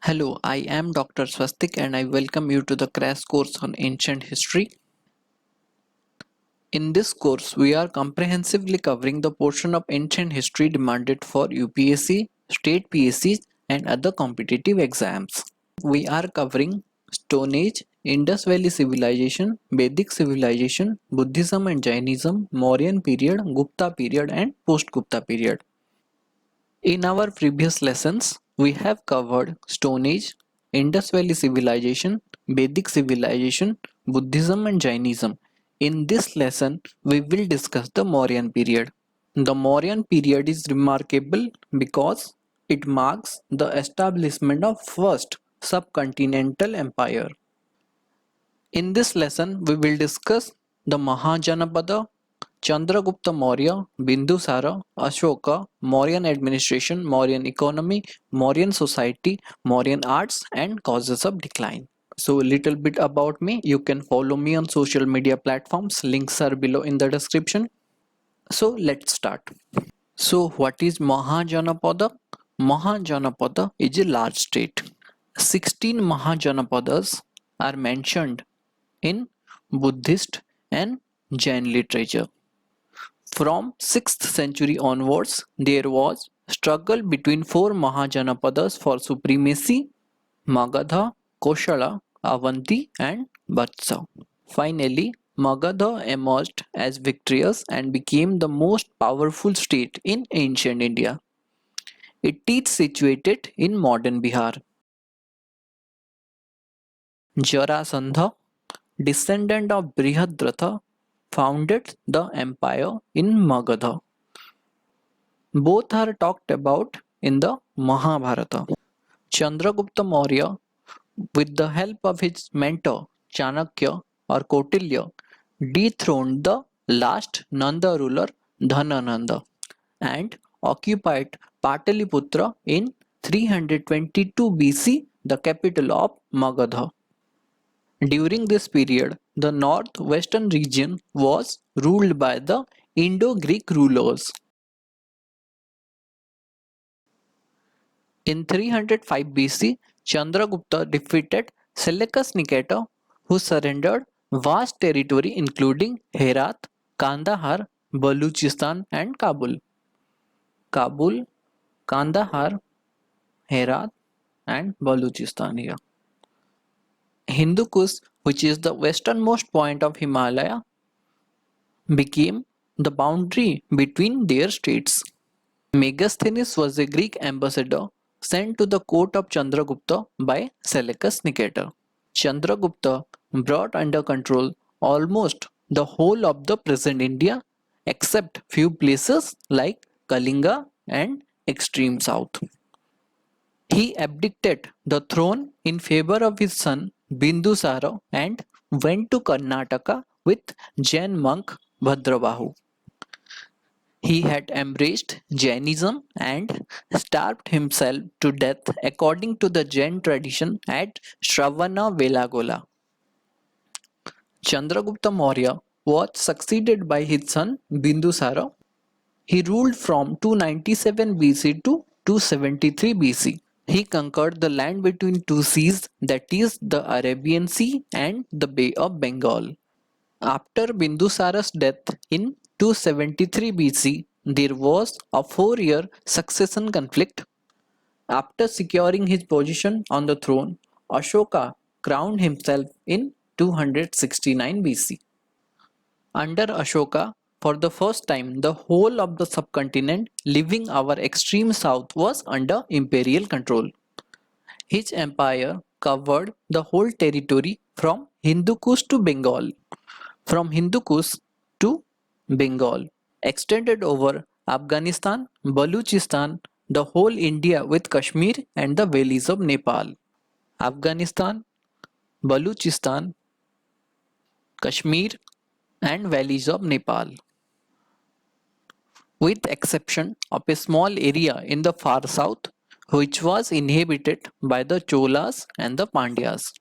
Hello, I am Dr. Swastik and I welcome you to the crash course on ancient history. In this course, we are comprehensively covering the portion of ancient history demanded for UPSC, state PSCs, and other competitive exams. We are covering Stone Age, Indus Valley Civilization, Vedic Civilization, Buddhism and Jainism, Mauryan period, Gupta period, and post Gupta period. In our previous lessons, we have covered Stone Age, Indus Valley Civilization, Vedic Civilization, Buddhism and Jainism. In this lesson, we will discuss the Mauryan period. The Mauryan period is remarkable because it marks the establishment of first subcontinental empire. In this lesson, we will discuss the Mahajanapada, Chandragupta Maurya, Bindusara, Ashoka, Mauryan administration, Mauryan economy, Mauryan society, Mauryan arts, and causes of decline. So, a little bit about me. You can follow me on social media platforms. Links are below in the description. So, let's start. So, what is Mahajanapada? Mahajanapada is a large state. 16 Mahajanapadas are mentioned in Buddhist and Jain literature. From 6th century onwards, there was struggle between four Mahajanapadas for supremacy: Magadha, Koshala, Avanti, and Vatsa. Finally, Magadha emerged as victorious and became the most powerful state in ancient India. It is situated in modern Bihar. Jarasandha, descendant of Brihadratha, founded the empire in Magadha. Both are talked about in the Mahabharata. Chandragupta Maurya, with the help of his mentor Chanakya or Kautilya, dethroned the last Nanda ruler Dhanananda and occupied Pataliputra in 322 BC, the capital of Magadha. During this period, the northwestern region was ruled by the Indo-Greek rulers. In 305 BC, Chandragupta defeated Seleucus Nicator, who surrendered vast territory including Herat, Kandahar, Baluchistan, and Kabul. Kabul, Kandahar, Herat, and Baluchistan here. Hindu Kush, which is the westernmost point of Himalaya, became the boundary between their states. Megasthenes was a Greek ambassador sent to the court of Chandragupta by Seleucus Nicator. Chandragupta brought under control almost the whole of the present India except few places like Kalinga and extreme south. He abdicated the throne in favor of his son Bindusara and went to Karnataka with Jain monk Bhadrabahu. He had embraced Jainism and starved himself to death according to the Jain tradition at Shravanabelagola. Chandragupta Maurya was succeeded by his son Bindusara. He ruled from 297 BC to 273 BC. He conquered the land between two seas, that is, the Arabian Sea and the Bay of Bengal. After Bindusara's death in 273 BC, there was a 4-year succession conflict. After securing his position on the throne, Ashoka crowned himself in 269 BC. Under Ashoka, for the first time, the whole of the subcontinent leaving our extreme south was under imperial control. His empire covered the whole territory from Hindu Kush to Bengal. From Hindu Kush to Bengal, extended over Afghanistan, Baluchistan, the whole India with Kashmir and the valleys of Nepal. Afghanistan, Baluchistan, Kashmir and valleys of Nepal. With exception of a small area in the far south, which was inhabited by the Cholas and the Pandyas.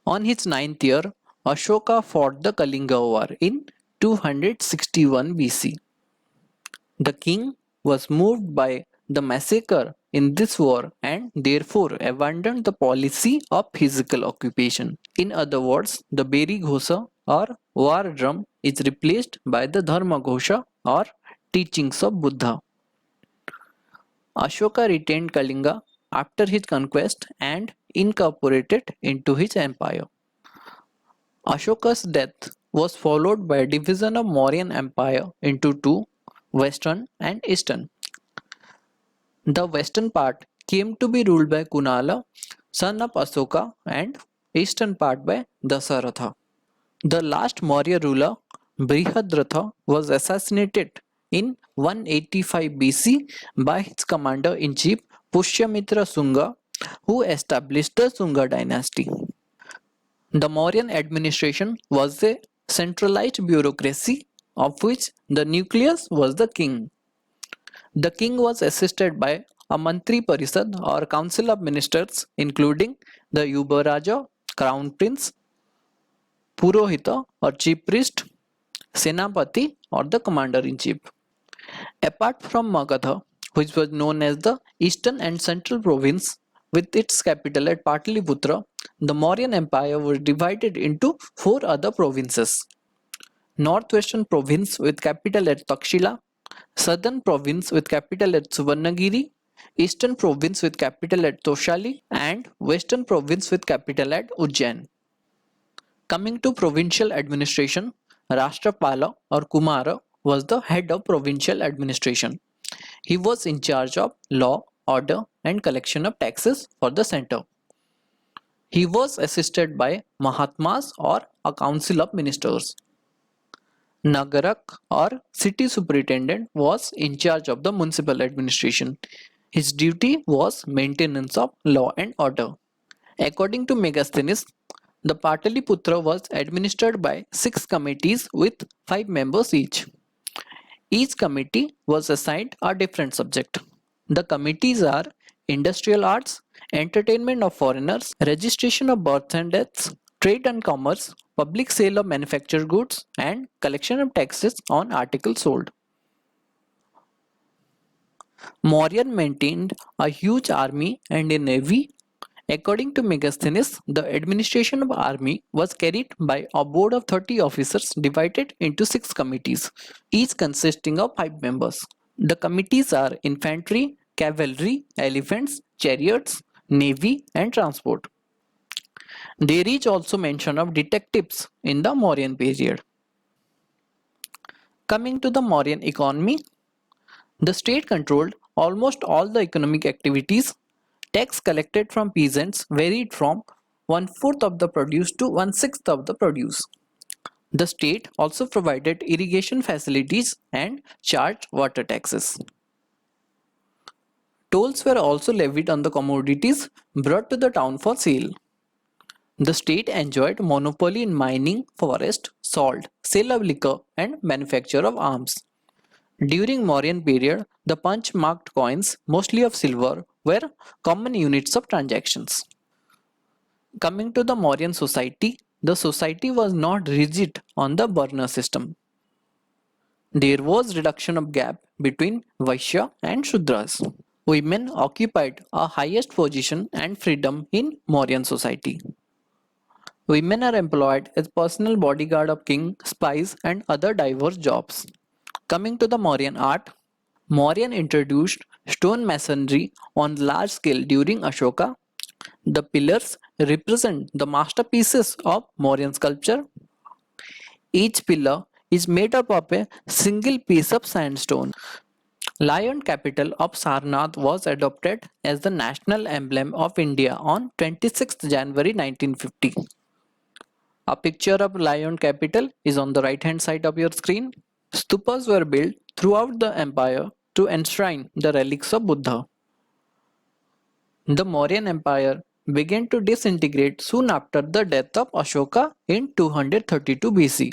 On his 9th year, Ashoka fought the Kalinga War in 261 BC. The king was moved by the massacre in this war and therefore abandoned the policy of physical occupation. In other words, the Beri Ghosa or war drum is replaced by the Dharma Ghosha or teachings of Buddha. Ashoka retained Kalinga after his conquest and incorporated into his empire. Ashoka's death was followed by a division of Mauryan Empire into two, western and eastern. The western part came to be ruled by Kunala, son of Asoka, and eastern part by Dasaratha. The last Maurya ruler, Brihadratha, was assassinated in 185 BC by his commander-in-chief Pushyamitra Sunga, who established the Sunga dynasty. The Mauryan administration was a centralized bureaucracy of which the nucleus was the king. The king was assisted by a Mantri Parishad or council of ministers including the Yuvaraja, crown prince, Purohita or chief priest, Senapati or the commander-in-chief. Apart from Magadha, which was known as the Eastern and Central Province with its capital at Pataliputra, the Mauryan Empire was divided into four other provinces. Northwestern Province with capital at Takshila, Southern Province with capital at Suvarnagiri, Eastern Province with capital at Toshali, and Western Province with capital at Ujjain. Coming to provincial administration, Rashtrapala or Kumara was the head of provincial administration. He was in charge of law, order, and collection of taxes for the center. He was assisted by Mahatmas or a council of ministers. Nagarak or city superintendent was in charge of the municipal administration. His duty was maintenance of law and order. According to Megasthenes, the Pataliputra was administered by 6 committees with 5 members each. Each committee was assigned a different subject. The committees are industrial arts, entertainment of foreigners, registration of births and deaths, trade and commerce, public sale of manufactured goods, and collection of taxes on articles sold. Mauryan maintained a huge army and a navy. According to Megasthenes, the administration of army was carried by a board of 30 officers divided into 6 committees, each consisting of 5 members. The committees are infantry, cavalry, elephants, chariots, navy, and transport. There is also mention of detectives in the Mauryan period. Coming to the Mauryan economy, the state controlled almost all the economic activities. Tax collected from peasants varied from 1/4 of the produce to 1/6 of the produce. The state also provided irrigation facilities and charged water taxes. Tolls were also levied on the commodities brought to the town for sale. The state enjoyed monopoly in mining, forest, salt, sale of liquor, and manufacture of arms. During Mauryan period, the punch-marked coins, mostly of silver, were common units of transactions. Coming to the Mauryan society, the society was not rigid on the Varna system. There was reduction of gap between Vaishya and Shudras. Women occupied a highest position and freedom in Mauryan society. Women are employed as personal bodyguard of king, spies, and other diverse jobs. Coming to the Mauryan art, Mauryan introduced stone masonry on large scale during Ashoka. The pillars represent the masterpieces of Mauryan sculpture. Each pillar is made up of a single piece of sandstone. Lion capital of Sarnath was adopted as the national emblem of India on 26th January 1950. A picture of lion capital is on the right hand side of your screen. Stupas were built throughout the empire to enshrine the relics of Buddha. The Mauryan Empire began to disintegrate soon after the death of Ashoka in 232 BC.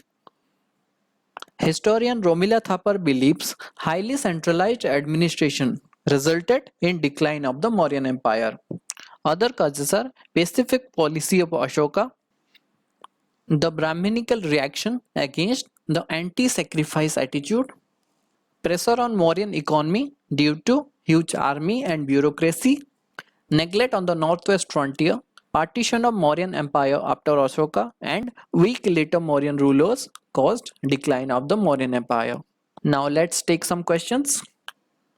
Historian Romila Thapar believes highly centralized administration resulted in decline of the Mauryan Empire. Other causes are pacific policy of Ashoka, the Brahminical reaction against the anti-sacrifice attitude, pressure on Mauryan economy due to huge army and bureaucracy, neglect on the northwest frontier, partition of Mauryan Empire after Ashoka, and weak later Mauryan rulers caused decline of the Mauryan Empire. Now let's take some questions.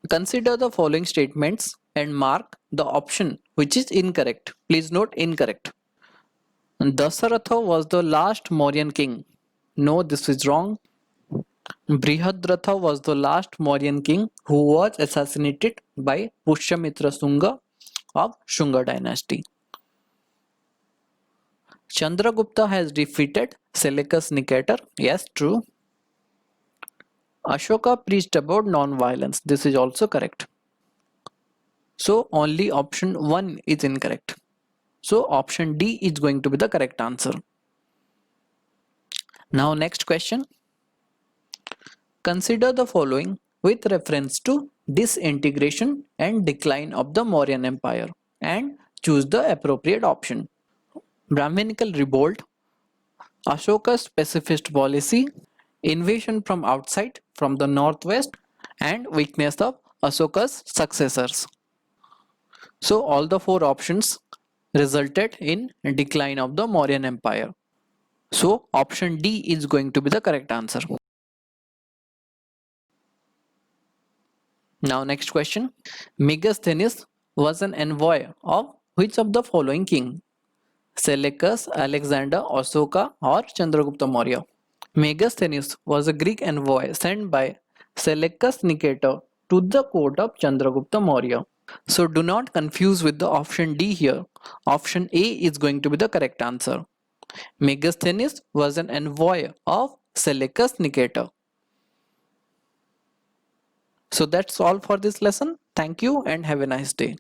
Consider the following statements and mark the option which is incorrect. Please note incorrect. Dasaratha was the last Mauryan king. No, this is wrong. Brihadratha was the last Mauryan king who was assassinated by Pushyamitra Shunga of Shunga dynasty. Chandragupta has defeated Seleucus Nicator. Yes, true. Ashoka preached about non-violence. This is also correct. So only option 1 is incorrect. So option D is going to be the correct answer. Now next question. Consider the following with reference to disintegration and decline of the Mauryan Empire and choose the appropriate option. Brahminical revolt, Ashoka's pacifist policy, invasion from outside from the northwest, and weakness of Ashoka's successors. So all the 4 options resulted in decline of the Mauryan Empire. So option D is going to be the correct answer. Now next question. Megasthenes was an envoy of which of the following king? Seleucus, Alexander, Ashoka or Chandragupta Maurya? Megasthenes was a Greek envoy sent by Seleucus Nicator to the court of Chandragupta Maurya. So do not confuse with the option D here. Option A is going to be the correct answer. Megasthenes was an envoy of Seleucus Nicator. So that's all for this lesson. Thank you and have a nice day.